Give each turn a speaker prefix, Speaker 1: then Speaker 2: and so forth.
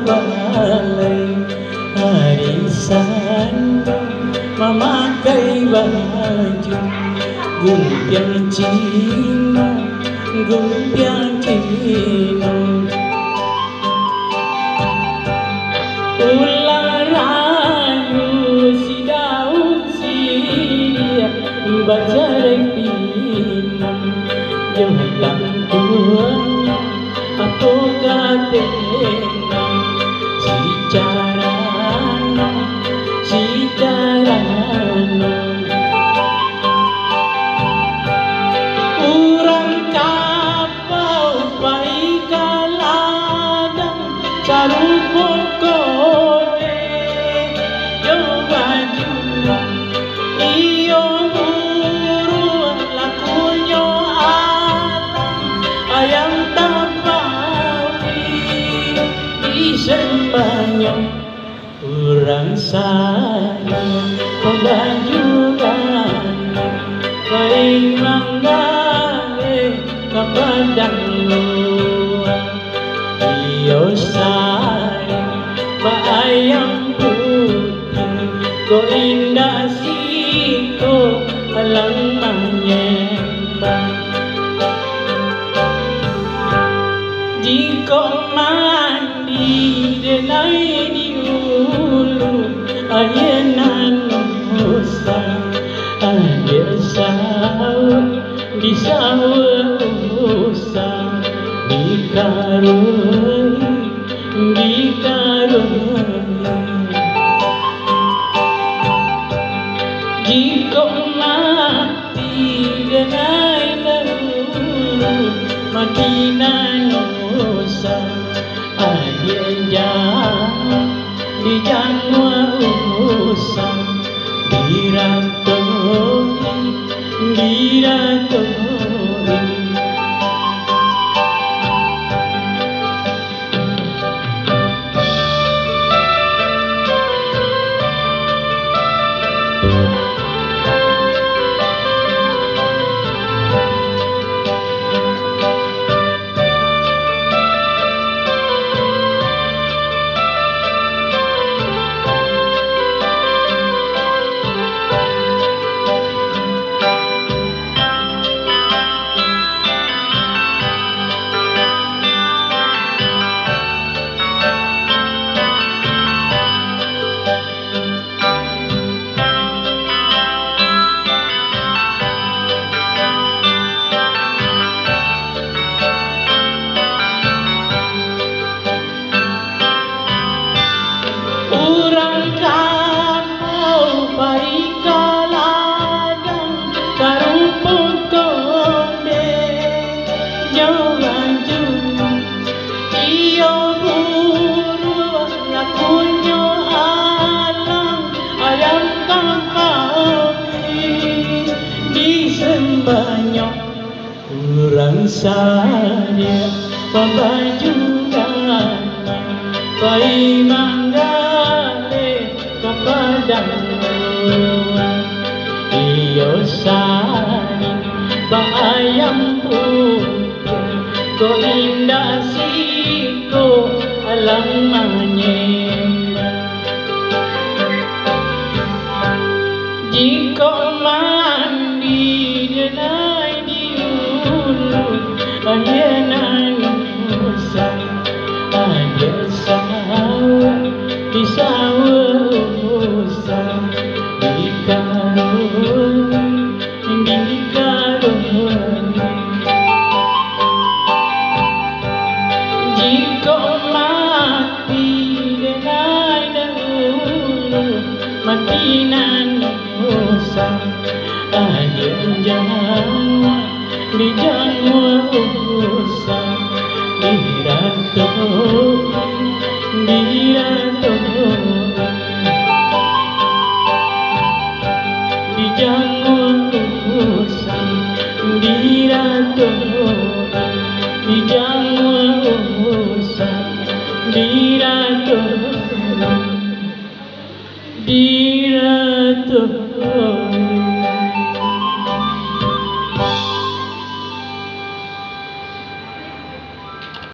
Speaker 1: balai arisan memakai baju gumpiang Cina ular rayu si daun si dia baca pinang jelang tuanya aku katena si carano urang kapau pai kaladang saruput kone yo baju iyo buru lakunyo alam ayam tapawi disembanyong urang sayang pembajukan pai manggale kapadang luang iyo sayang ba ayam putih ko indah siko alang manyembang jiko mandi denai di ulu ayenan usah ada sahur di sahur usah dikaruni jika mati denai dahulu mati usah ada jangan di jangan usah urang kapau pai kaladang karuput konde jauh laju iyo buru lakunyo alang ayam kampawi disembanyong urang sadia pembajukan pai manggale kapadang luang iyo sayang ba ayam putih ko indah siko alang manyembang jika mandi denai di ulu ayenan usah ada sahur di sahur usah dikaruni jika mati denai dahulu mati usah ada jangan di jangan usah Dirato